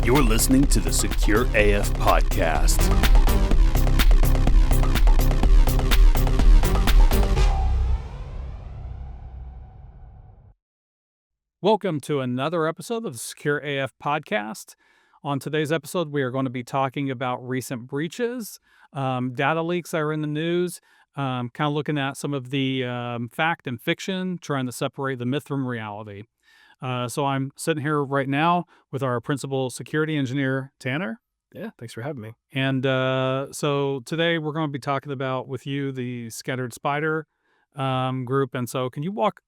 You're listening to the Secure AF podcast. Welcome to another episode of the Secure AF podcast. On today's episode, we are going to be talking about recent breaches, data leaks that are in the news, kind of looking at some of the fact and fiction, trying to separate the myth from reality. So I'm sitting here right now with our principal security engineer, Tanner. Yeah, thanks for having me. And so today we're going to be talking about with you the Scattered Spider group. And so can you walk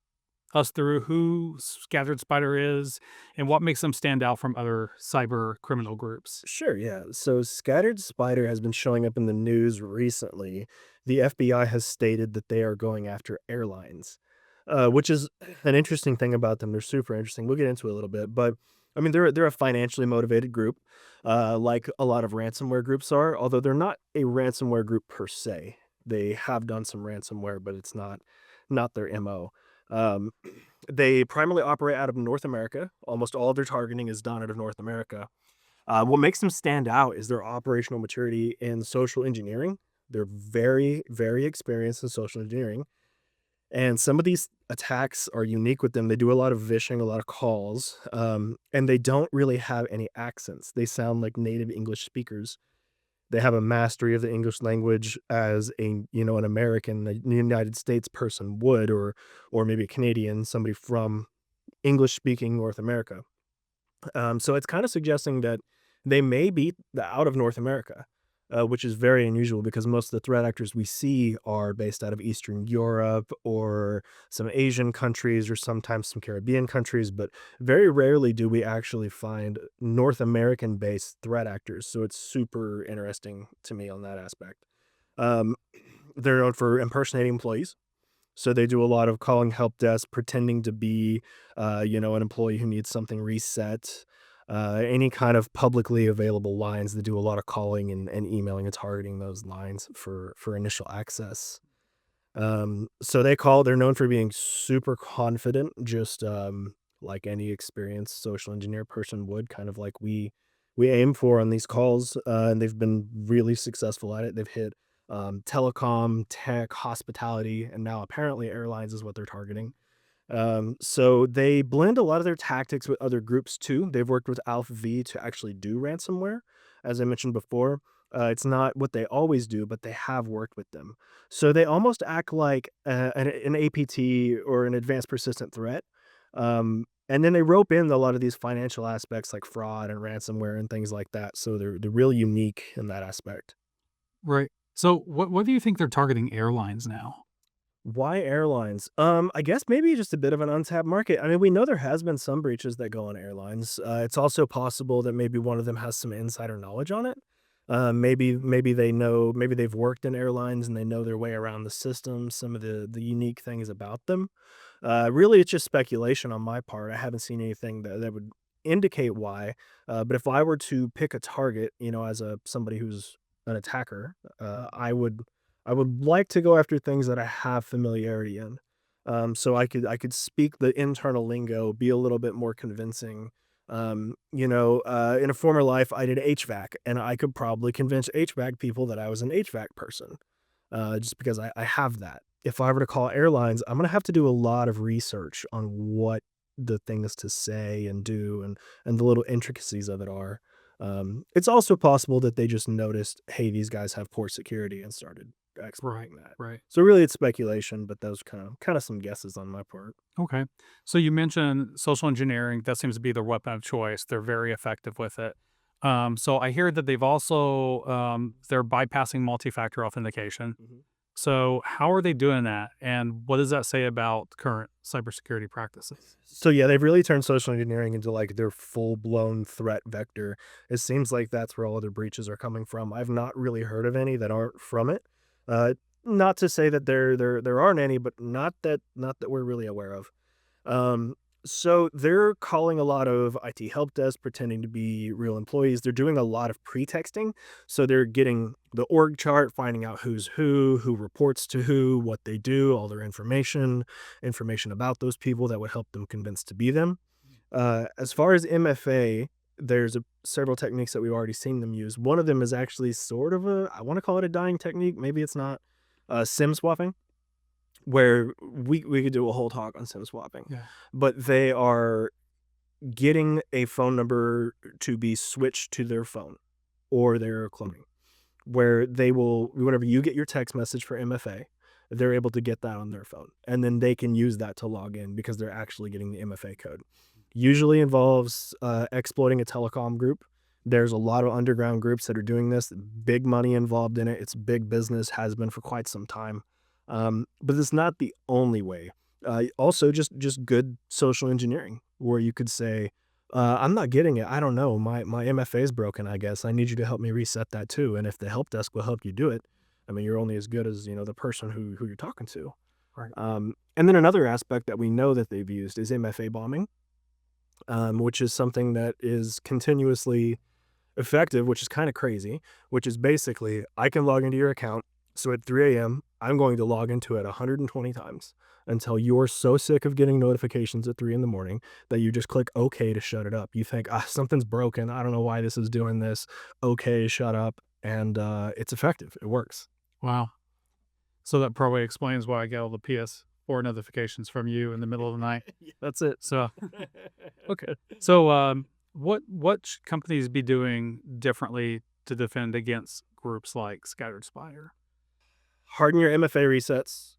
us through who Scattered Spider is and what makes them stand out from other cyber criminal groups? Sure, yeah. So Scattered Spider has been showing up in the news recently. The FBI has stated that they are going after airlines, which is an interesting thing about them. They're super interesting. We'll get into it a little bit, but I mean, they're a financially motivated group, like a lot of ransomware groups are. Although they're not a ransomware group per se. They have done some ransomware, but it's not their MO. Um, they primarily operate out of North America. Almost all of their targeting is done out of North America. What makes them stand out is their operational maturity in social engineering. They're very, very experienced in social engineering. And some of these attacks are unique with them. They do a lot of vishing, a lot of calls, and they don't really have any accents. They sound like native English speakers. They have a mastery of the English language as an American, a United States person would, or maybe a Canadian, somebody from English-speaking North America. So it's kind of suggesting that they may be out of North America, which is very unusual because most of the threat actors we see are based out of Eastern Europe or some Asian countries or sometimes some Caribbean countries, but very rarely do we actually find North American-based threat actors. So it's super interesting to me on that aspect. Um, they're known for impersonating employees. So they do a lot of calling help desk, pretending to be, an employee who needs something reset. Any kind of publicly available lines. They do a lot of calling and emailing and targeting those lines for initial access. So they're known for being super confident, just like any experienced social engineer person would, kind of like we aim for on these calls. And they've been really successful at it. They've hit telecom, tech, hospitality, and now apparently airlines is what they're targeting. So they blend a lot of their tactics with other groups too. They've worked with Alpha V to actually do ransomware, as I mentioned before. It's not what they always do, but they have worked with them. So they almost act like an APT or an advanced persistent threat. And then they rope in a lot of these financial aspects like fraud and ransomware and things like that. So they're really unique in that aspect. Right. So what do you think they're targeting airlines now? Why airlines? I guess maybe just a bit of an untapped market. I mean, we know there has been some breaches that go on airlines. It's also possible that maybe one of them has some insider knowledge on it. Maybe they know, maybe they've worked in airlines and they know their way around the system, some of the unique things about them. Really, it's just speculation on my part. I haven't seen anything that would indicate why. But if I were to pick a target, as somebody who's an attacker, I would like to go after things that I have familiarity in. So I could speak the internal lingo, be a little bit more convincing. In a former life, I did HVAC, and I could probably convince HVAC people that I was an HVAC person, just because I have that. If I were to call airlines, I'm gonna have to do a lot of research on what the things to say and do, and the little intricacies of it are. It's also possible that they just noticed, hey, these guys have poor security and started Right. exploiting that. Right. So really, it's speculation, but those kind of some guesses on my part. Okay. So you mentioned social engineering. That seems to be their weapon of choice. They're very effective with it. So I hear that they've also they're bypassing multi-factor authentication. Mhm. So how are they doing that? And what does that say about current cybersecurity practices? So yeah, they've really turned social engineering into like their full blown threat vector. It seems like that's where all their breaches are coming from. I've not really heard of any that aren't from it. Uh, Not to say that there aren't any, but not that we're really aware of. Um, so they're calling a lot of IT help desk, pretending to be real employees. They're doing a lot of pretexting. So they're getting the org chart, finding out who's who reports to who, what they do, all their information about those people that would help them convince to be them. As far as MFA, there's several techniques that we've already seen them use. One of them is actually sort of I want to call it a dying technique. Maybe it's not. SIM swapping, where we could do a whole talk on SIM swapping, Yeah. but they are getting a phone number to be switched to their phone, or they're cloning, where they will, whenever you get your text message for MFA, they're able to get that on their phone, and then they can use that to log in because they're actually getting the MFA code. Usually involves exploiting a telecom group. There's a lot of underground groups that are doing this. Big money involved in it. It's big business, has been for quite some time. But it's not the only way. Also, just good social engineering, where you could say, I'm not getting it. I don't know. My MFA is broken, I guess. I need you to help me reset that too. And if the help desk will help you do it, I mean, you're only as good as, the person who you're talking to. Right. And then another aspect that we know that they've used is MFA bombing, which is something that is continuously effective, which is kind of crazy, which is basically, I can log into your account. So at 3 a.m., I'm going to log into it 120 times until you're so sick of getting notifications at 3 in the morning that you just click OK to shut it up. You think, something's broken. I don't know why this is doing this. OK, shut up. And it's effective. It works. Wow. So that probably explains why I get all the PS4 notifications from you in the middle of the night. That's it. So, okay. So, what should companies be doing differently to defend against groups like Scattered Spider? Harden your MFA resets.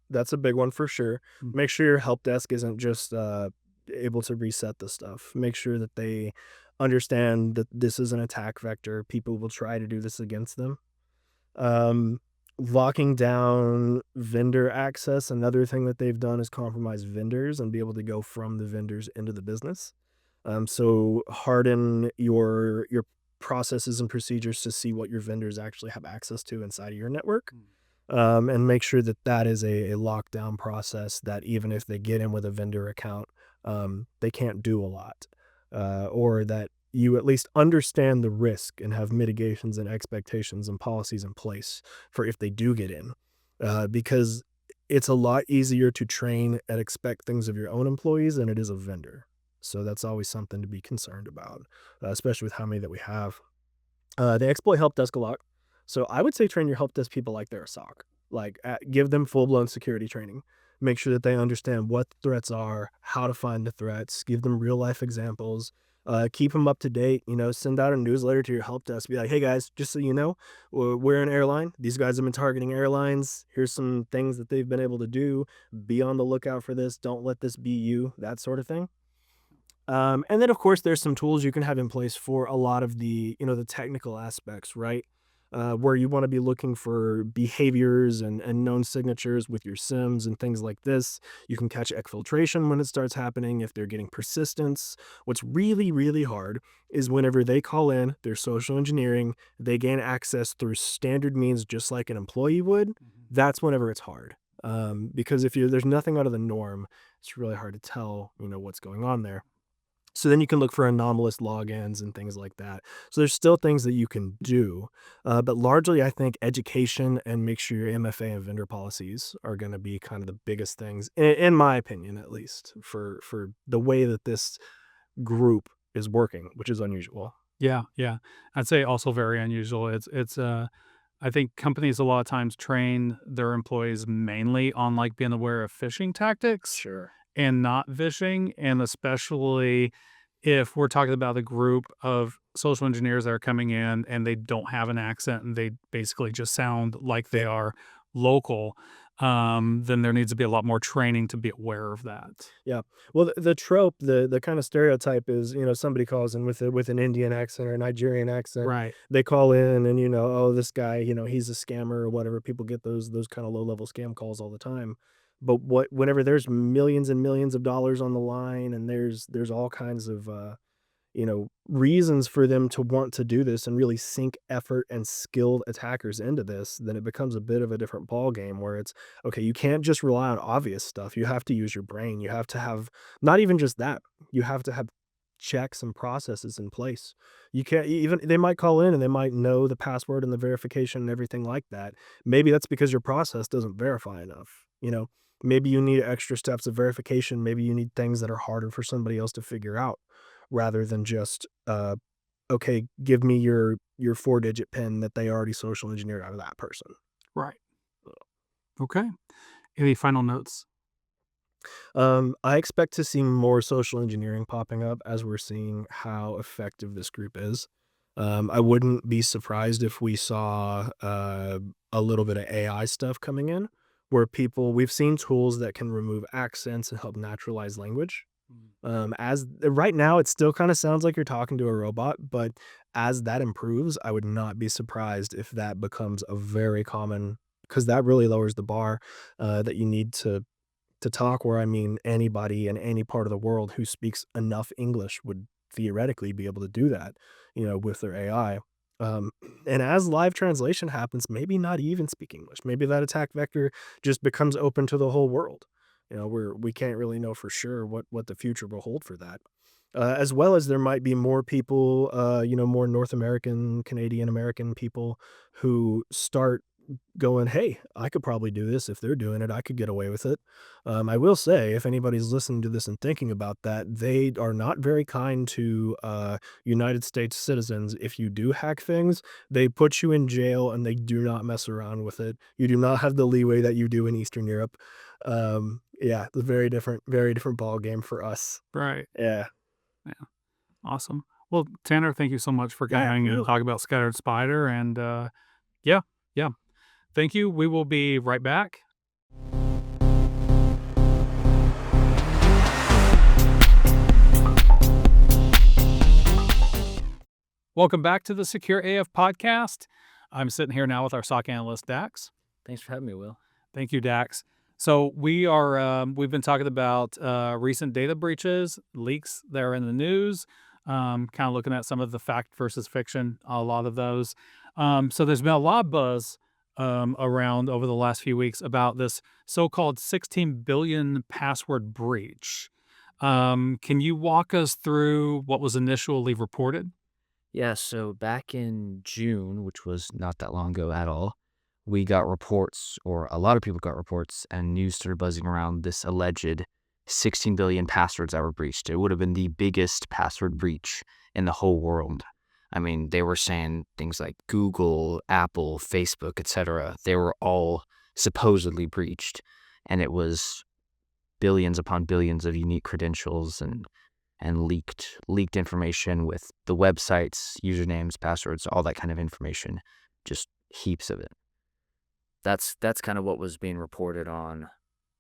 That's a big one for sure. Mm. Make sure your help desk isn't just able to reset the stuff. Make sure that they understand that this is an attack vector. People will try to do this against them. Locking down vendor access. Another thing that they've done is compromise vendors and be able to go from the vendors into the business. So harden your processes and procedures to see what your vendors actually have access to inside of your network. And make sure that that is a lockdown process, that even if they get in with a vendor account, they can't do a lot, or that you at least understand the risk and have mitigations and expectations and policies in place for if they do get in, because it's a lot easier to train and expect things of your own employees than it is a vendor. So that's always something to be concerned about, especially with how many that we have. They exploit help desk a lot. So I would say train your help desk people like they're a SOC. Like, give them full-blown security training. Make sure that they understand what the threats are, how to find the threats, give them real-life examples, keep them up to date. Send out a newsletter to your help desk. Be like, hey, guys, just so you know, we're an airline. These guys have been targeting airlines. Here's some things that they've been able to do. Be on the lookout for this. Don't let this be you, that sort of thing. And then, of course, there's some tools you can have in place for a lot of the, the technical aspects, right? Where you want to be looking for behaviors and known signatures with your SIMs and things like this. You can catch exfiltration when it starts happening if they're getting persistence. What's really, really hard is whenever they call in, their social engineering, they gain access through standard means just like an employee would. That's whenever it's hard. Because if there's nothing out of the norm, it's really hard to tell, what's going on there. So then you can look for anomalous logins and things like that. So there's still things that you can do, but largely I think education and make sure your MFA and vendor policies are going to be kind of the biggest things, in my opinion, at least for the way that this group is working, which is unusual. Yeah, yeah. I'd say also very unusual. It's I think companies a lot of times train their employees mainly on like being aware of phishing tactics Sure. and not phishing, and especially if we're talking about a group of social engineers that are coming in and they don't have an accent and they basically just sound like they are local, then there needs to be a lot more training to be aware of that. Yeah. Well, the trope, the kind of stereotype is, somebody calls in with an Indian accent or a Nigerian accent. Right. They call in and, oh, this guy, he's a scammer or whatever. People get those kind of low-level scam calls all the time. But whenever there's millions and millions of dollars on the line and there's all kinds of reasons for them to want to do this and really sink effort and skilled attackers into this, then it becomes a bit of a different ball game where it's, okay, you can't just rely on obvious stuff. You have to use your brain. You have to have, not even just that, you have to have checks and processes in place. You can't even, they might call in and they might know the password and the verification and everything like that. Maybe that's because your process doesn't verify enough. Maybe you need extra steps of verification. Maybe you need things that are harder for somebody else to figure out. rather than just, okay, give me your 4-digit PIN that they already social engineered out of that person. Right. Okay. Any final notes? I expect to see more social engineering popping up as we're seeing how effective this group is. I wouldn't be surprised if we saw a little bit of AI stuff coming in, where we've seen tools that can remove accents and help naturalize language. As right now, it still kind of sounds like you're talking to a robot, but as that improves, I would not be surprised if that becomes a very common, because that really lowers the bar that you need to talk, where I mean anybody in any part of the world who speaks enough English would theoretically be able to do that, with their AI. Um, and as live translation happens, maybe not even speak English. Maybe that attack vector just becomes open to the whole world. We can't really know for sure what the future will hold for that. As well as there might be more people, more North American, Canadian American people who start going, "Hey, I could probably do this if they're doing it. I could get away with it." I will say, if anybody's listening to this and thinking about that, they are not very kind to United States citizens. If you do hack things, they put you in jail and they do not mess around with it. You do not have the leeway that you do in Eastern Europe. Yeah, it's a very different ball game for us. Right. Yeah. Yeah. Awesome. Well, Tanner, thank you so much for Yeah, coming and absolutely. talking about Scattered Spider. And yeah, yeah. Thank you. We will be right back. Welcome back to the Secure AF podcast. I'm sitting here now with our SOC analyst, Dax. Thanks for having me, Will. Thank you, Dax. So we've been talking about recent data breaches, leaks that are in the news, kind of looking at some of the fact versus fiction, a lot of those. So there's been a lot of buzz around over the last few weeks about this so-called 16 billion password breach. Can you walk us through what was initially reported? Yeah, so back in June, which was not that long ago at all, we got reports, or a lot of people got reports, and news started buzzing around this alleged 16 billion passwords that were breached. It would have been the biggest password breach in the whole world. I mean, they were saying things like Google, Apple, Facebook, etc. They were all supposedly breached, and it was billions upon billions of unique credentials and leaked information with the websites, usernames, passwords, all that kind of information, just heaps of it. That's kind of what was being reported on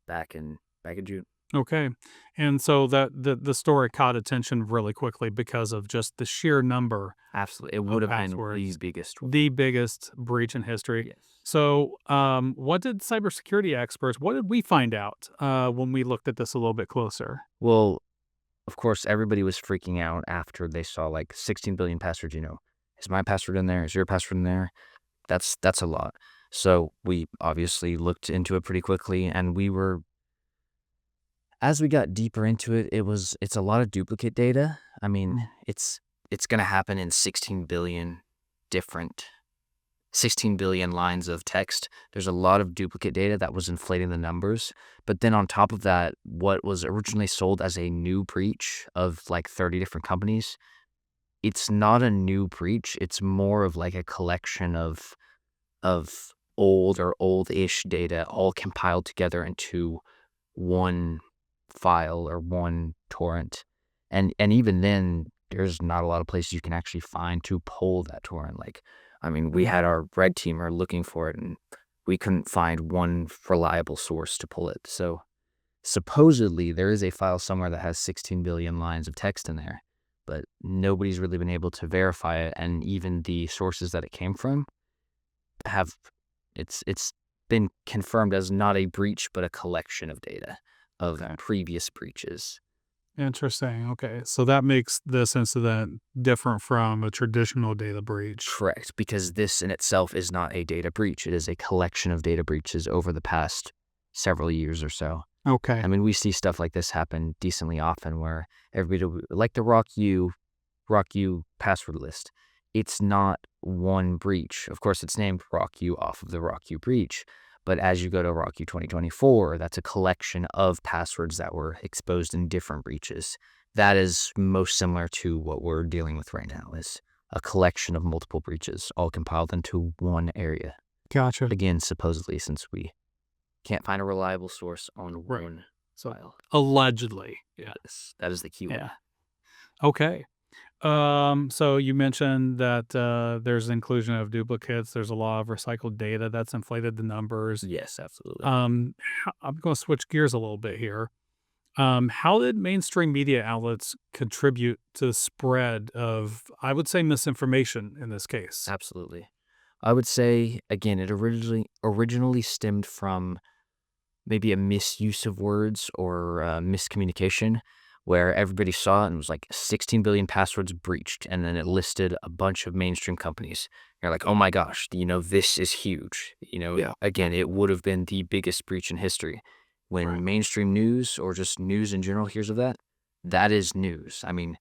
back in June. Okay. And so that the story caught attention really quickly because of just the sheer number Absolutely, it of would have been the passwords, biggest one. the biggest breach in history. Yes. So, what did cybersecurity experts, what did we find out when we looked at this a little bit closer? Well, of course, everybody was freaking out after they saw like 16 billion passwords. Is my password in there? Is your password in there? That's a lot. So we obviously looked into it pretty quickly, and as we got deeper into it, it's a lot of duplicate data. I mean, it's going to happen in 16 billion lines of text. There's a lot of duplicate data that was inflating the numbers. But then on top of that, what was originally sold as a new breach of like 30 different companies, it's not a new breach. It's more of like a collection of old or old-ish data all compiled together into one file or one torrent. And even then, there's not a lot of places you can actually find to pull that torrent. Like, I mean, we had our red teamer looking for it, and we couldn't find one reliable source to pull it. So supposedly there is a file somewhere that has 16 billion lines of text in there, but nobody's really been able to verify it. And even the sources that it came from it's been confirmed as not a breach, but a collection of data of previous breaches. Interesting. Okay. So that makes this incident different from a traditional data breach. Correct, because this in itself is not a data breach. It is a collection of data breaches over the past several years or so. Okay. I mean, we see stuff like this happen decently often where everybody, like the RockU password list, it's not one breach. Of course, it's named RockU off of the RockU breach. But as you go to RockU 2024, that's a collection of passwords that were exposed in different breaches. that is most similar to what we're dealing with right now, is a collection of multiple breaches all compiled into one area. Gotcha. Again, supposedly, since we can't find a reliable source on Right. one So file. allegedly. Yeah. That is the key word. Yeah. Okay. So you mentioned that there's inclusion of duplicates. There's a lot of recycled data that's inflated the numbers. Yes, absolutely. I'm going to switch gears a little bit here. How did mainstream media outlets contribute to the spread of, I would say, misinformation in this case? Absolutely. I would say, again, it originally stemmed from maybe a misuse of words or miscommunication, where everybody saw it and was like 16 billion passwords breached, and then it listed a bunch of mainstream companies. You're like, oh my gosh, this is huge. Yeah. Again, it would have been the biggest breach in history. When Right. mainstream news or just news in general hears of that, that is news. I mean,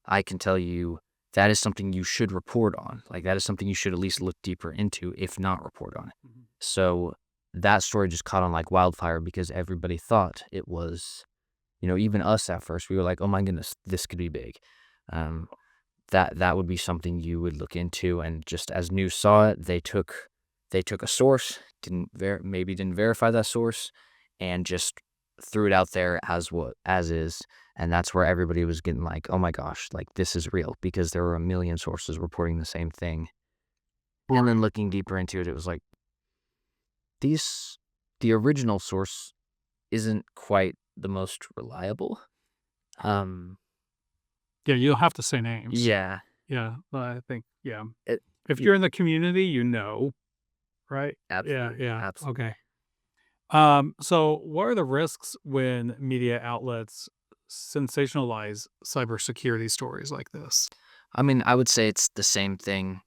I can tell you that is something you should report on. Like, that is something you should at least look deeper into, if not report on. Mhm. So that story just caught on like wildfire because everybody thought it was, even us at first, we were like, oh my goodness, this could be big. That would be something you would look into, and just as news saw it, they took a source, didn't verify that source, and just threw it out there as is, and that's where everybody was getting like, oh my gosh, like this is real, because there were a million sources reporting the same thing. And then looking deeper into it, it was like, the original source isn't quite the most reliable. Yeah, you don't have to say names. Yeah. Yeah, but I think, yeah. It, If y- you're in the community, right? absolutely. Yeah. Absolutely. Okay. So what are the risks when media outlets sensationalize cybersecurity stories like this? I mean, I would say it's the same thing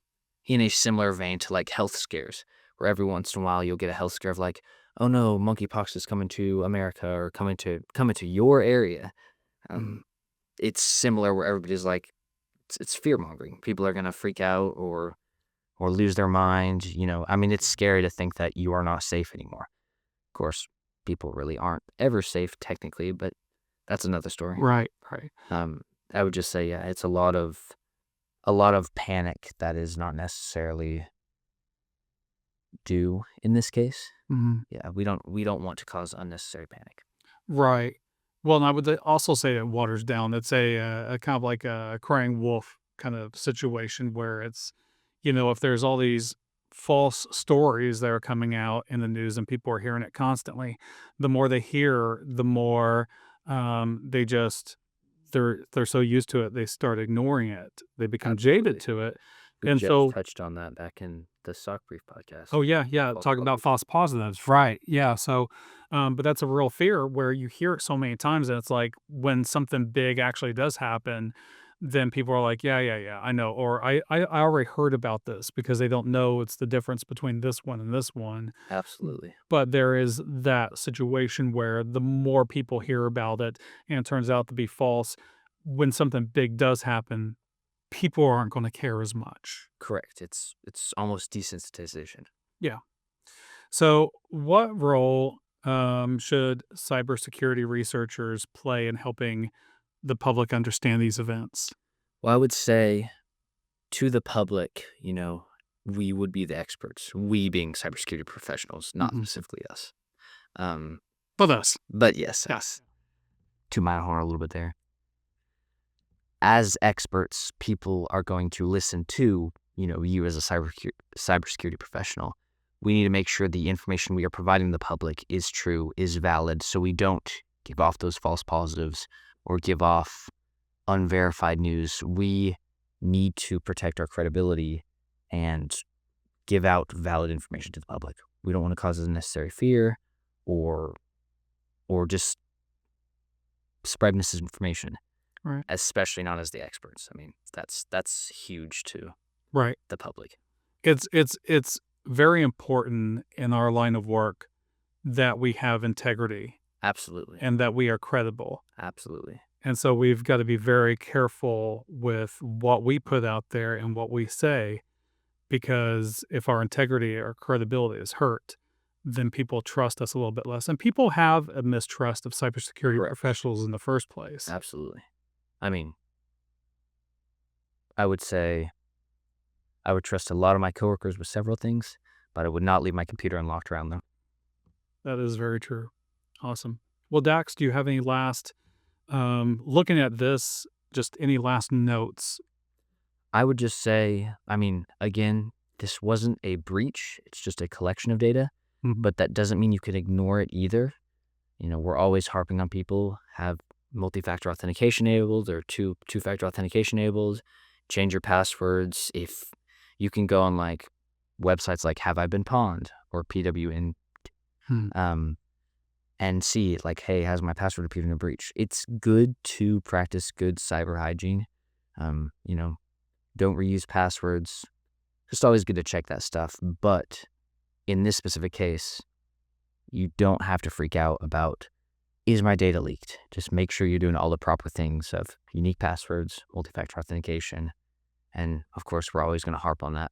in a similar vein to like health scares, where every once in a while you'll get a health scare of like, oh no, monkeypox is coming to America or coming to your area. It's similar where everybody's like, it's fear mongering. People are gonna freak out or lose their mind. I mean, it's scary to think that you are not safe anymore. Of course, people really aren't ever safe technically, but that's another story. Right. I would just say, yeah, it's a lot of panic that is not necessarily due in this case. Mhm. Yeah, we don't want to cause unnecessary panic. Right. Well, and I would also say it waters down. It's a kind of like a crying wolf kind of situation where it's, if there's all these false stories that are coming out in the news and people are hearing it constantly, the more they hear, the more they just they're so used to it, they start ignoring it. They become jaded Absolutely. to it. We And just so, touched on that back in the Sock Brief podcast. oh yeah, False talking about positives. false positives, right? Yeah, so, but that's a real fear where you hear it so many times, and it's like when something big actually does happen, then people are like, yeah, I know, or I already heard about this because they don't know it's the difference between this one and this one. Absolutely. But there is that situation where the more people hear about it and it turns out to be false, when something big does happen, people aren't going to care as much. Correct. It's almost desensitization. Yeah. So, what role should cybersecurity researchers play in helping the public understand these events? Well, I would say to the public, we would be the experts. We being cybersecurity professionals, not Mhm. specifically us. Um, But us, but yes, yes. to my horn a little bit there. As experts, people are going to listen to, you as a cybersecurity professional. We need to make sure the information we are providing the public is true, is valid, so we don't give off those false positives or give off unverified news. We need to protect our credibility and give out valid information to the public. We don't want to cause unnecessary fear or just spread misinformation. Right. Especially not as the experts. I mean, that's huge to Right. the public. It's very important in our line of work that we have integrity Absolutely. and that we are credible. Absolutely. And so we've got to be very careful with what we put out there and what we say, because if our integrity or credibility is hurt, then people trust us a little bit less. And people have a mistrust of cybersecurity Correct. professionals in the first place. Absolutely. I mean, I would say I would trust a lot of my coworkers with several things, but I would not leave my computer unlocked around them. That is very true. Awesome. Well, Dax, do you have any last, looking at this, just any last notes? I would just say, I mean, again, this wasn't a breach. It's just a collection of data, Mhm. but that doesn't mean you can ignore it either. We're always harping on people have multi-factor authentication enabled or two-factor authentication enabled. Change your passwords. If you can go on like websites like Have I Been Pawned or PWN, Hmm. and see like, hey, has my password appeared in a breach? It's good to practice good cyber hygiene. Don't reuse passwords. Just always good to check that stuff. But in this specific case, you don't have to freak out about, is my data leaked? Just make sure you're doing all the proper things of unique passwords, multi-factor authentication. And of course, we're always going to harp on that.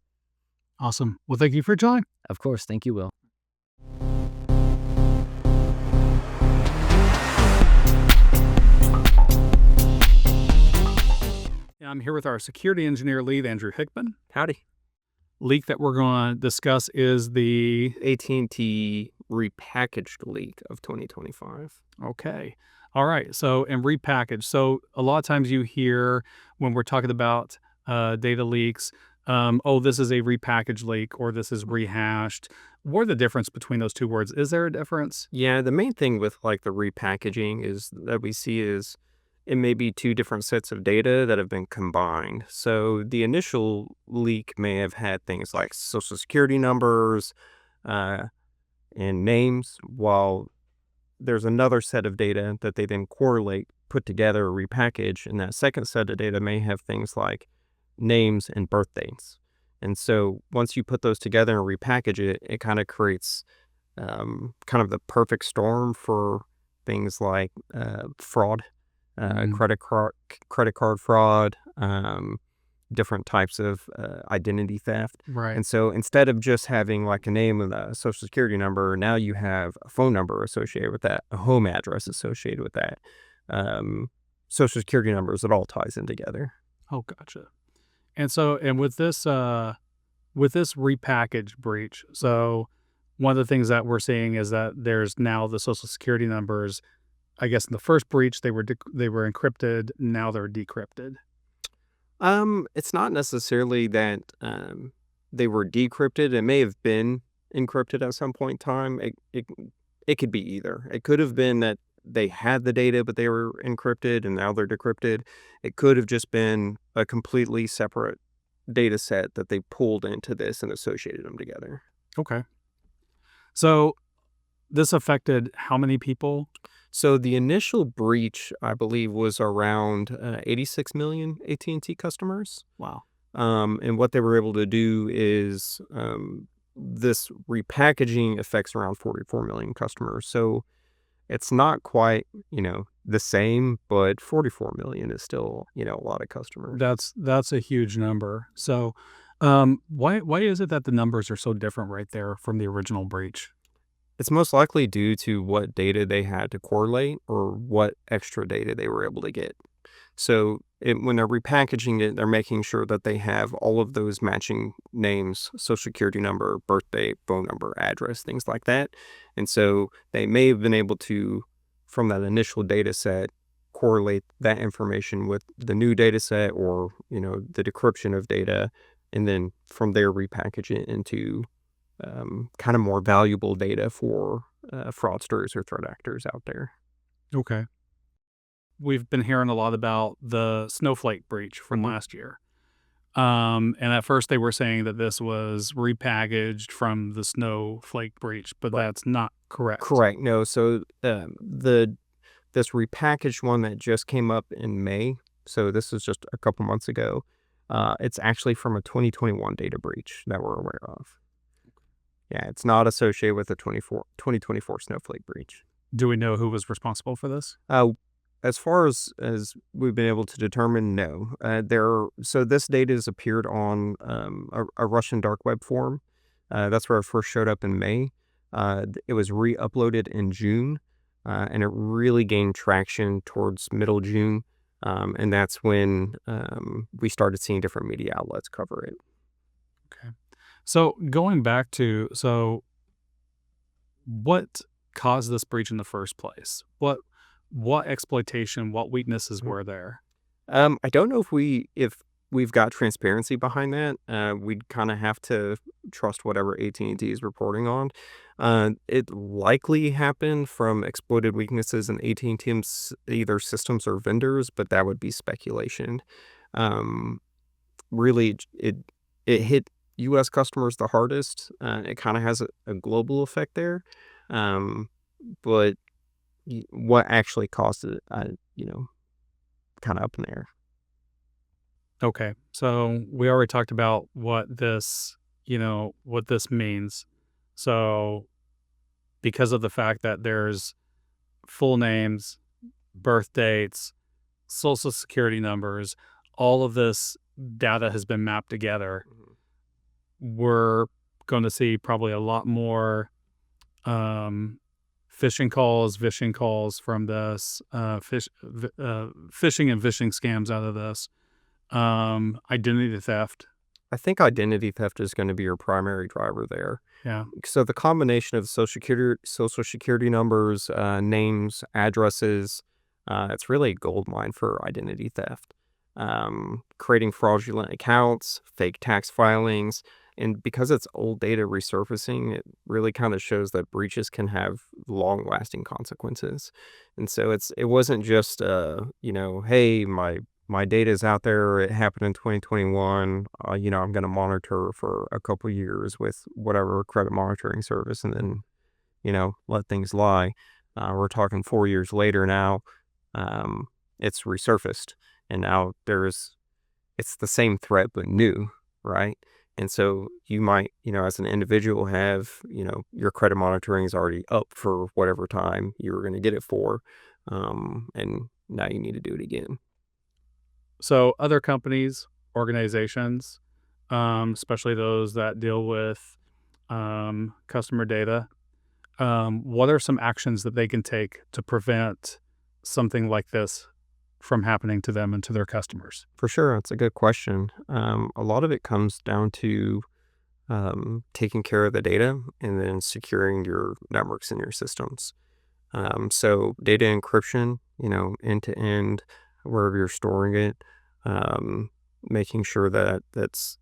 Awesome. Well, thank you for your time. Of course. Thank you, Will. I'm here with our security engineer lead, Andrew Hickman. Howdy. Leak that we're going to discuss is the AT&T repackaged leak of 2025. Okay. All right. So, and repackage. So, a lot of times you hear when we're talking about data leaks, oh, this is a repackaged leak or this is rehashed. What are the difference between those two words? Is there a difference? Yeah, the main thing with like the repackaging is that we see is it may be two different sets of data that have been combined. So the initial leak may have had things like social security numbers and names, while there's another set of data that they then correlate, put together, repackage, and that second set of data may have things like names and birthdates. And so once you put those together and repackage it, it kind of creates kind of the perfect storm for things like fraud, credit card fraud, different types of identity theft. Right. And so instead of just having like a name and a social security number, now you have a phone number associated with that, a home address associated with that, social security numbers, it all ties in together. Oh, gotcha. And so, and with this repackaged breach, so one of the things that we're seeing is that there's now the social security numbers. I guess in the first breach they were encrypted. Now they're decrypted. It's not necessarily that they were decrypted. It may have been encrypted at some point in time. It could be either. It could have been that they had the data, but they were encrypted and now they're decrypted. It could have just been a completely separate data set that they pulled into this and associated them together. Okay. So this affected how many people? So the initial breach, I believe, was around 86 million AT&T customers. Wow. And what they were able to do is this repackaging affects around 44 million customers. So it's not quite, the same, but 44 million is still, a lot of customers. That's a huge number. So why is it that the numbers are so different right there from the original breach? It's most likely due to what data they had to correlate or what extra data they were able to get. So when they're repackaging it, they're making sure that they have all of those matching names, social security number, birthday, phone number, address, things like that. And so they may have been able to, from that initial data set, correlate that information with the new data set or, the decryption of data, and then from there repackage it into kind of more valuable data for fraudsters or threat actors out there. Okay. We've been hearing a lot about the Snowflake breach from last year. And at first they were saying that this was repackaged from the Snowflake breach, but that's not correct. Correct. No. So this repackaged one that just came up in May, so this is just a couple months ago, it's actually from a 2021 data breach that we're aware of. Yeah, it's not associated with the 2024 Snowflake breach. Do we know who was responsible for this? As far as we've been able to determine, no. So this data has appeared on a Russian dark web forum. That's where it first showed up in May. It was re-uploaded in June, and it really gained traction towards middle June. And that's when we started seeing different media outlets cover it. Okay. So going back to, what caused this breach in the first place? What exploitation, what weaknesses Mhm. were there? I don't know if we've got transparency behind that. We'd kind of have to trust whatever AT&T is reporting on. It likely happened from exploited weaknesses in AT&T's either systems or vendors, but that would be speculation. Um, really, it hit U.S. customers the hardest. It kind of has a global effect there, um, but what actually caused it, kind of up in the air. Okay. So we already talked about what this means. So because of the fact that there's full names, birth dates, social security numbers, all of this data has been mapped together. We're going to see probably a lot more phishing calls from this, phishing and phishing scams out of this, identity theft. I think identity theft is going to be your primary driver there. Yeah. So the combination of social security numbers, names, addresses, it's really a gold mine for identity theft. Creating fraudulent accounts, fake tax filings, and because it's old data resurfacing, it really kind of shows that breaches can have long-lasting consequences. And so it wasn't just hey, my data is out there. It happened in 2021. I'm going to monitor for a couple years with whatever credit monitoring service and then, let things lie. We're talking 4 years later now. Um, it's resurfaced and now it's the same threat, but new, right? And so you might, as an individual have, your credit monitoring is already up for whatever time you were going to get it for. And now you need to do it again. So other companies, organizations, especially those that deal with customer data, what are some actions that they can take to prevent something like this from happening to them and to their customers? For sure, that's a good question. A lot of it comes down to taking care of the data and then securing your networks and your systems. So data encryption, end to end, wherever you're storing it, um, making sure that that's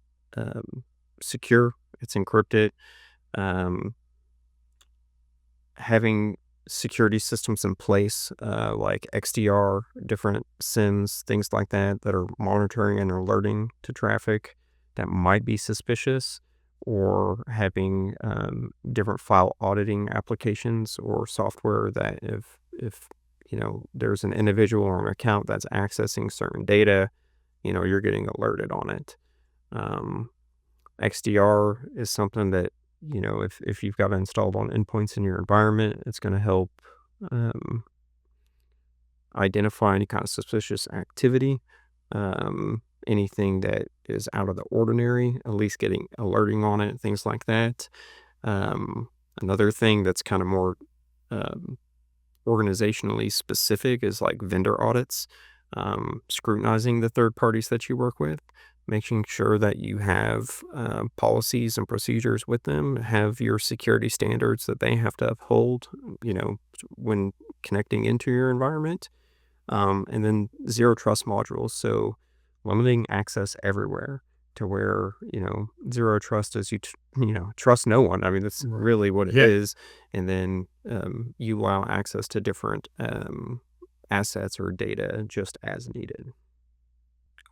secure, it's encrypted, um, having security systems in place, like XDR, different SIMs, things like that are monitoring and alerting to traffic that might be suspicious, or having different file auditing applications or software that if there's an individual or an account that's accessing certain data, you're getting alerted on it. Um, XDR is something that, if you've got it installed on endpoints in your environment, it's going to help um, identify any kind of suspicious activity, anything that is out of the ordinary, at least getting alerting on it, things like that. Another thing that's kind of more organizationally specific is like vendor audits, scrutinizing the third parties that you work with, making sure that you have policies and procedures with them, have your security standards that they have to uphold, when connecting into your environment. And then zero trust modules. So limiting access everywhere to where, zero trust is trust no one. I mean, that's really what it Yeah. is. And then you allow access to different assets or data just as needed.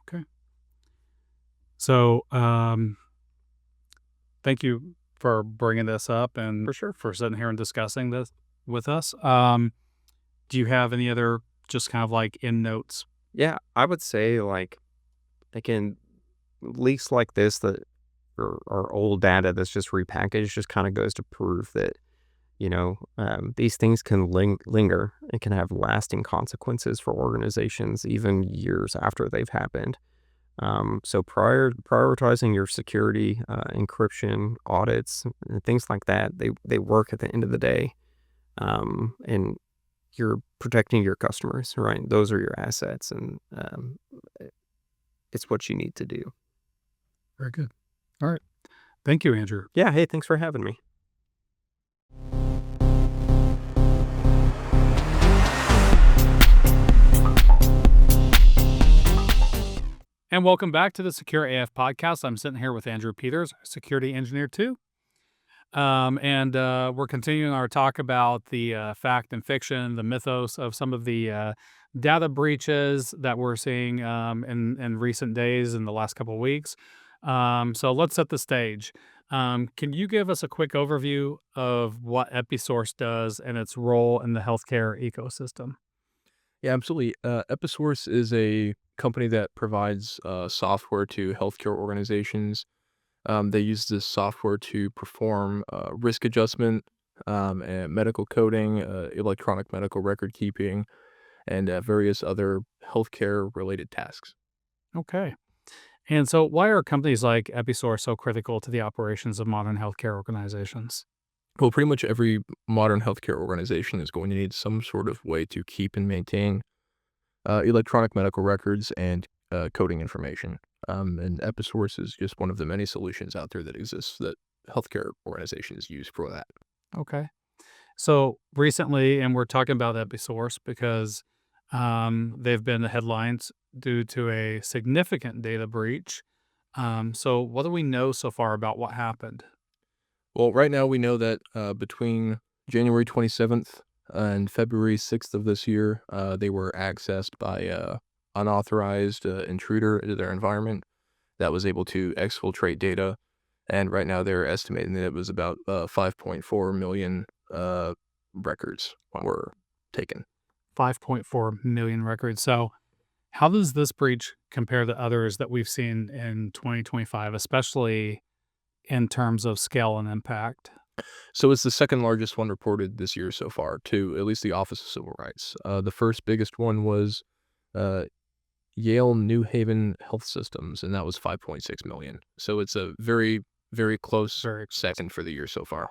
Okay. So, thank you for bringing this up and For sure. for sitting here and discussing this with us. Do you have any other just kind of like end notes? Yeah, I would say, like, again, leaks like this that are old data that's just repackaged just kind of goes to prove that, these things can linger and can have lasting consequences for organizations even years after they've happened. So prioritizing your security, encryption, audits, and things like that, they work at the end of the day. And you're protecting your customers, right? Those are your assets, and it's what you need to do. Very good. All right. Thank you, Andrew. Yeah. Hey, thanks for having me. And welcome back to the Secure AF podcast. I'm sitting here with Andrew Peters, security engineer too. And we're continuing our talk about the fact and fiction, the mythos of some of the data breaches that we're seeing in recent days, in the last couple of weeks. So let's set the stage. Can you give us a quick overview of what Episource does and its role in the healthcare ecosystem? Yeah, absolutely. Episource is a company that provides software to healthcare organizations. They use this software to perform risk adjustment, and medical coding, electronic medical record keeping, and various other healthcare related tasks. Okay. And so why are companies like Episource so critical to the operations of modern healthcare organizations? Well, pretty much every modern healthcare organization is going to need some sort of way to keep and maintain electronic medical records and coding information. And Episource is just one of the many solutions out there that exists that healthcare organizations use for that. Okay. So recently, and we're talking about Episource because they've been the headlines due to a significant data breach. So what do we know so far about what happened? Well, right now we know that between January 27th and February 6th of this year, they were accessed by unauthorized intruder into their environment that was able to exfiltrate data. And right now they're estimating that it was about 5.4 million records were taken. 5.4 million records. So how does this breach compare to others that we've seen in 2025, especially in terms of scale and impact? So it's the second largest one reported this year so far, to at least the Office of Civil Rights. The first biggest one was Yale New Haven Health Systems, and that was 5.6 million. So it's a very, very close Very second for the year so far.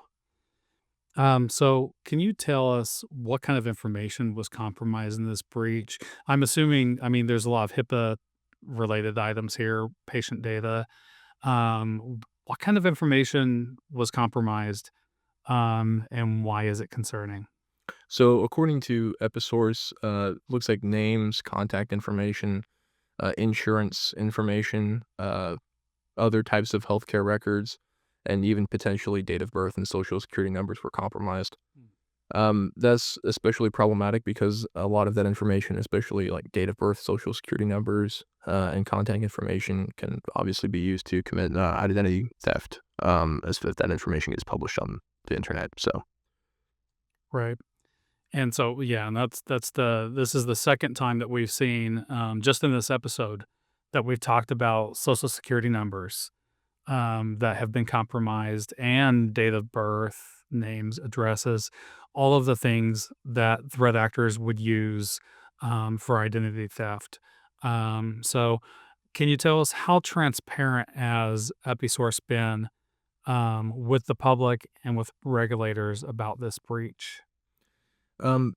So can you tell us what kind of information was compromised in this breach? I'm assuming, I mean, there's a lot of HIPAA related items here, patient data. What kind of information was compromised, and why is it concerning? So according to Episource, looks like names, contact information, insurance information, other types of healthcare records, and even potentially date of birth and social security numbers were compromised. That's especially problematic because a lot of that information, especially like date of birth, social security numbers, and contact information, can obviously be used to commit identity theft, as if that information gets published on the internet. So, Right. And so, yeah, and this is the second time that we've seen, just in this episode, that we've talked about social security numbers that have been compromised, and date of birth, names, addresses, all of the things that threat actors would use for identity theft. So can you tell us how transparent has Episource been with the public and with regulators about this breach? um,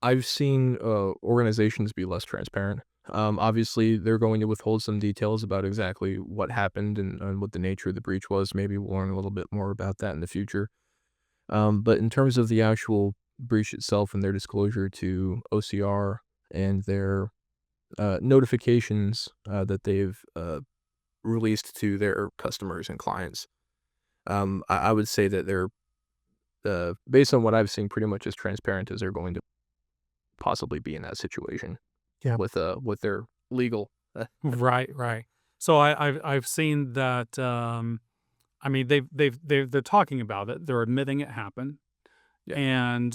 I've seen organizations be less transparent. Obviously, they're going to withhold some details about exactly what happened and what the nature of the breach was. Maybe we'll learn a little bit more about that in the future. But in terms of the actual breach itself and their disclosure to OCR and their notifications that they've released to their customers and clients, I would say that they're, based on what I've seen, pretty much as transparent as they're going to possibly be in that situation. Yeah. With their legal. Right, right. So I've seen that. I mean, they're talking about it. They're admitting it happened, Yeah.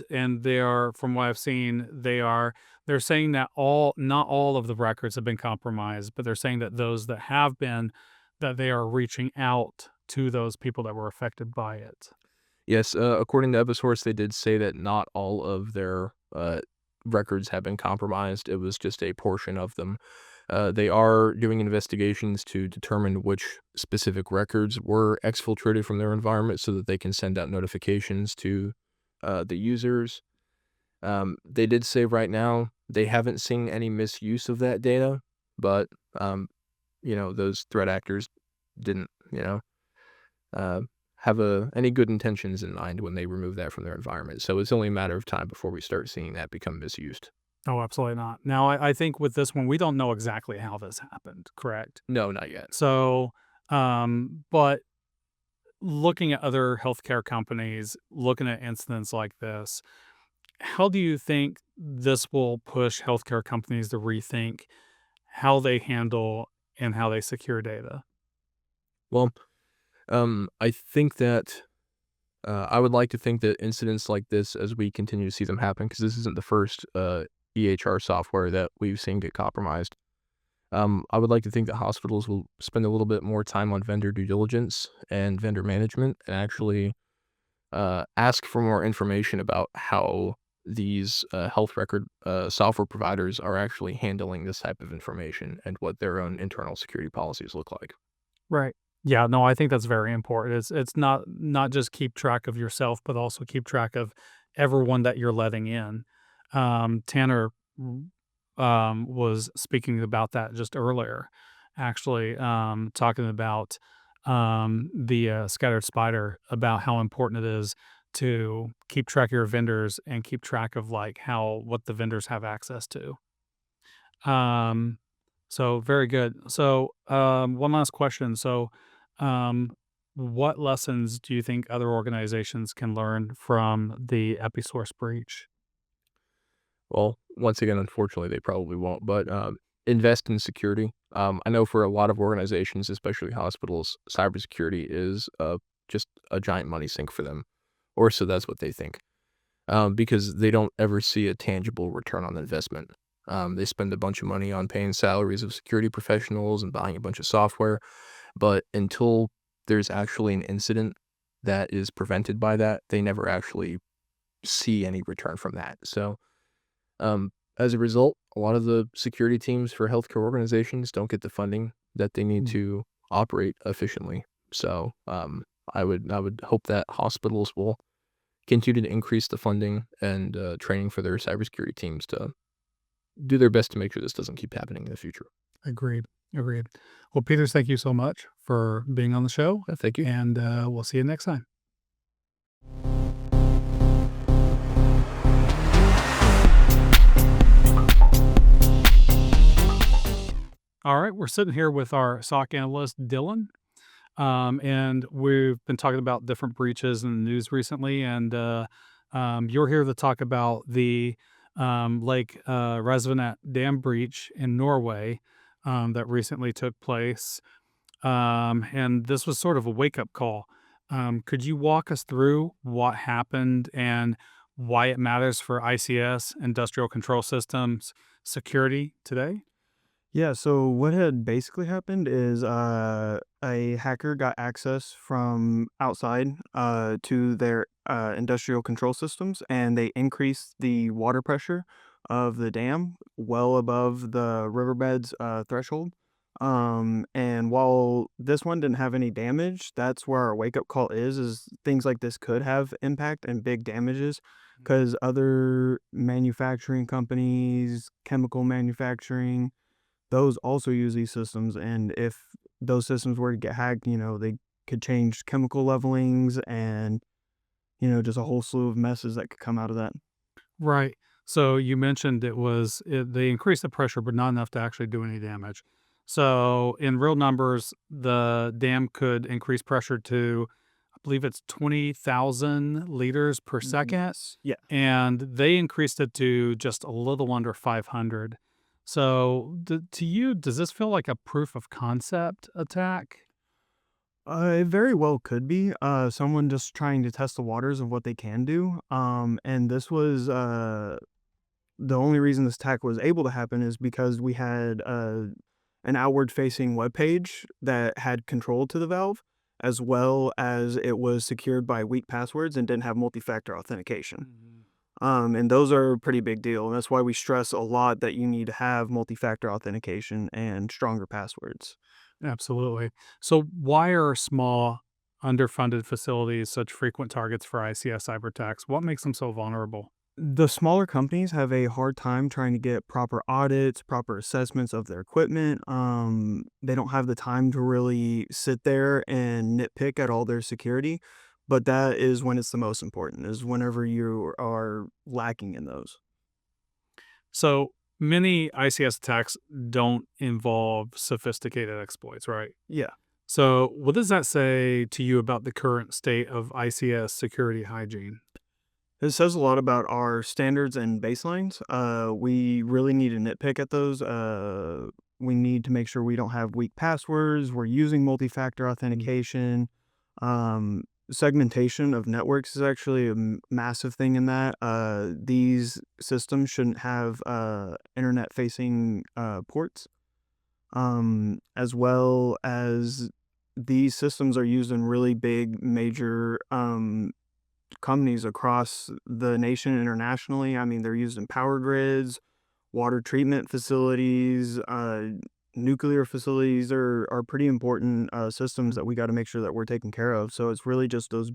and they are, from what I've seen, they're saying that not all of the records have been compromised, but they're saying that those that have been, that they are reaching out to those people that were affected by it. Yes, according to Episource, they did say that not all of their records have been compromised. It was just a portion of them. They are doing investigations to determine which specific records were exfiltrated from their environment so that they can send out notifications to the users. They did say right now they haven't seen any misuse of that data, but those threat actors didn't, uh, have any good intentions in mind when they remove that from their environment. So it's only a matter of time before we start seeing that become misused. Oh, absolutely not. Now, I think with this one, we don't know exactly how this happened, correct? No, not yet. So, but looking at other healthcare companies, looking at incidents like this, how do you think this will push healthcare companies to rethink how they handle and how they secure data? Well, I think that I would like to think that incidents like this, as we continue to see them happen, because this isn't the first EHR software that we've seen get compromised. I would like to think that hospitals will spend a little bit more time on vendor due diligence and vendor management, and actually ask for more information about how these health record software providers are actually handling this type of information and what their own internal security policies look like. Right. Yeah, no, I think that's very important. It's not just keep track of yourself, but also keep track of everyone that you're letting in. Tanner was speaking about that just earlier, actually, talking about the scattered spider, about how important it is to keep track of your vendors and keep track of like how what the vendors have access to. Um, so very good. So one last question. So um, what lessons do you think other organizations can learn from the Episource breach? Well, once again, unfortunately, they probably won't, but invest in security. I know for a lot of organizations, especially hospitals, cybersecurity is just a giant money sink for them, or so that's what they think, because they don't ever see a tangible return on investment. They spend a bunch of money on paying salaries of security professionals and buying a bunch of software, but until there's actually an incident that is prevented by that, they never actually see any return from that. So, as a result, a lot of the security teams for healthcare organizations don't get the funding that they need Mm. to operate efficiently. So, I would hope that hospitals will continue to increase the funding and training for their cybersecurity teams to do their best to make sure this doesn't keep happening in the future. Agreed. Agreed. Well, Peters, thank you so much for being on the show, Thank you. and we'll see you next time. All right, we're sitting here with our SOC analyst, Dylan, and we've been talking about different breaches in the news recently, and you're here to talk about the Lake Reisvanet Dam breach in Norway that recently took place. And this was sort of a wake-up call. Could you walk us through what happened and why it matters for ICS, industrial control systems, security today? Yeah, so what had basically happened is a hacker got access from outside to their industrial control systems, and they increased the water pressure of the dam well above the riverbed's threshold. And while this one didn't have any damage, that's where our wake up call is things like this could have impact and big damages because other manufacturing companies, chemical manufacturing, those also use these systems, and if those systems were to get hacked, they could change chemical levelings and, just a whole slew of messes that could come out of that. Right. So you mentioned they increased the pressure, but not enough to actually do any damage. So in real numbers, the dam could increase pressure to, I believe it's 20,000 liters per second, Yes. Yeah. and they increased it to just a little under 500. So to you, does this feel like a proof of concept attack? It very well could be someone just trying to test the waters of what they can do. And this was the only reason this attack was able to happen is because we had an outward facing web page that had control to the valve, as well as it was secured by weak passwords and didn't have multi-factor authentication. And those are a pretty big deal. And that's why we stress a lot that you need to have multi-factor authentication and stronger passwords. Absolutely. So why are small, underfunded facilities such frequent targets for ICS cyber attacks? What makes them so vulnerable? The smaller companies have a hard time trying to get proper audits, proper assessments of their equipment. They don't have the time to really sit there and nitpick at all their security, but that is when it's the most important, is whenever you are lacking in those. So many ICS attacks don't involve sophisticated exploits, right? Yeah. So what does that say to you about the current state of ICS security hygiene? It says a lot about our standards and baselines. We really need to nitpick at those. We need to make sure we don't have weak passwords. We're using multi-factor authentication. Um, Segmentation of networks is actually a massive thing in that. These systems shouldn't have internet-facing ports, as well as these systems are used in really big, major companies across the nation internationally. I mean, they're used in power grids, water treatment facilities, nuclear facilities are pretty important systems that we got to make sure that we're taking care of. So it's really just those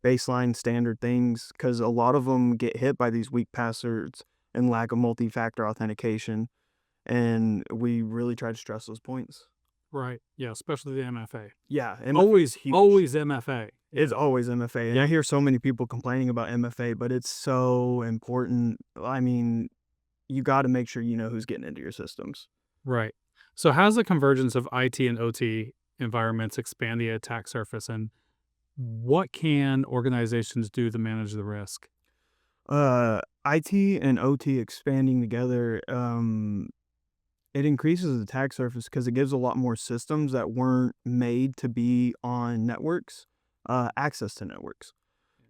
baseline standard things, because a lot of them get hit by these weak passwords and lack of multi-factor authentication. And we really try to stress those points. Right. Yeah, especially the MFA. Yeah, MFA is Always, huge. always MFA. It's always MFA. And I hear so many people complaining about MFA, but it's so important. I mean, you got to make sure you know who's getting into your systems. Right. So how's the convergence of IT and OT environments expand the attack surface, and what can organizations do to manage the risk? IT and OT expanding together, it increases the attack surface because it gives a lot more systems that weren't made to be on networks, access to networks.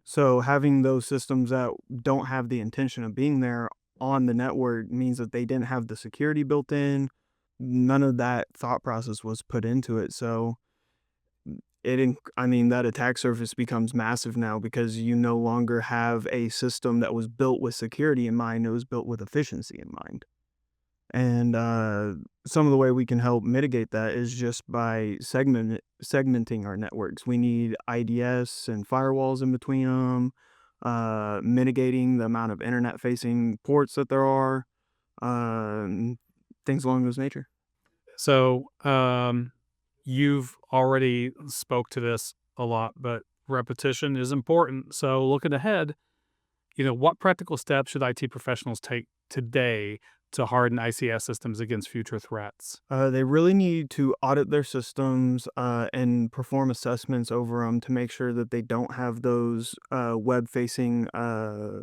So having those systems that don't have the intention of being there on the network means that they didn't have the security built in. None of that thought process was put into it. So I mean, that attack surface becomes massive now because you no longer have a system that was built with security in mind. It was built with efficiency in mind. And some of the way we can help mitigate that is just by segmenting our networks. We need IDS and firewalls in between them, mitigating the amount of internet-facing ports that there are, things along those nature. So you've already spoke to this a lot, but repetition is important. So looking ahead, what practical steps should IT professionals take today to harden ICS systems against future threats? They really need to audit their systems and perform assessments over them to make sure that they don't have those web-facing, the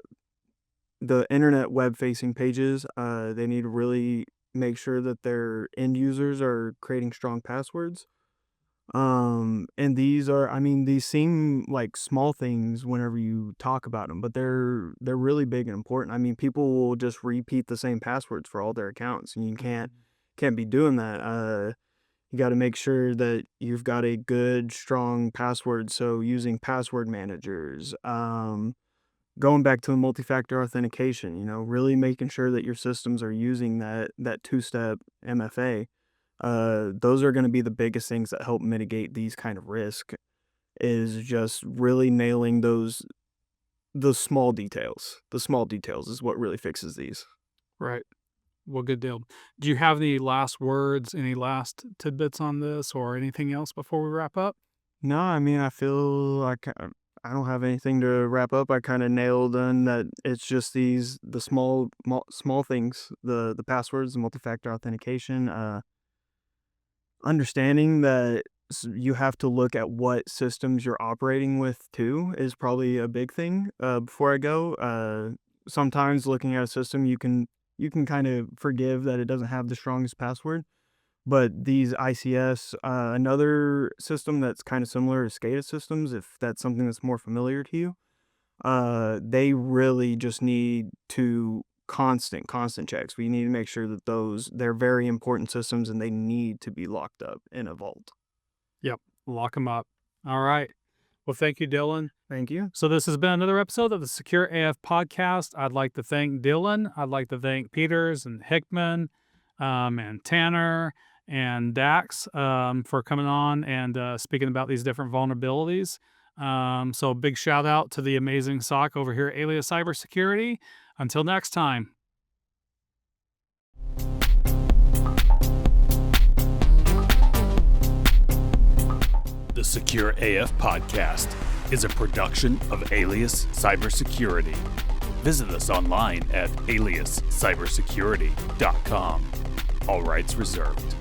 internet web-facing pages. They need to really make sure that their end users are creating strong passwords. And I mean, these seem like small things whenever you talk about them, but they're really big and important. I mean, people will just repeat the same passwords for all their accounts, and you can't be doing that. You got to make sure that you've got a good, strong password. So using password managers, going back to the multi-factor authentication, really making sure that your systems are using that two-step MFA. Those are going to be the biggest things that help mitigate these kind of risk, is just really nailing the small details. The small details is what really fixes these. Right. Well, good deal. Do you have any last words, any last tidbits on this, or anything else before we wrap up? No, I mean, I feel like I don't have anything to wrap up. I kind of nailed in that it's just the small things, the passwords, the multi-factor authentication, understanding that you have to look at what systems you're operating with too is probably a big thing. Before I go, sometimes looking at a system, you can kind of forgive that it doesn't have the strongest password. But these ICS, another system that's kind of similar to SCADA systems, if that's something that's more familiar to you, they really just need to constant checks. We need to make sure that they're very important systems and they need to be locked up in a vault. Yep. Lock them up. All right. Well, thank you, Dylan. Thank you. So this has been another episode of the Secure AF podcast. I'd like to thank Dylan. I'd like to thank Peters and Hickman, and Tanner and Dax, for coming on and speaking about these different vulnerabilities. So big shout out to the amazing SOC over here at Alias Cybersecurity. Until next time. The Secure AF Podcast is a production of Alias Cybersecurity. Visit us online at aliascybersecurity.com. All rights reserved.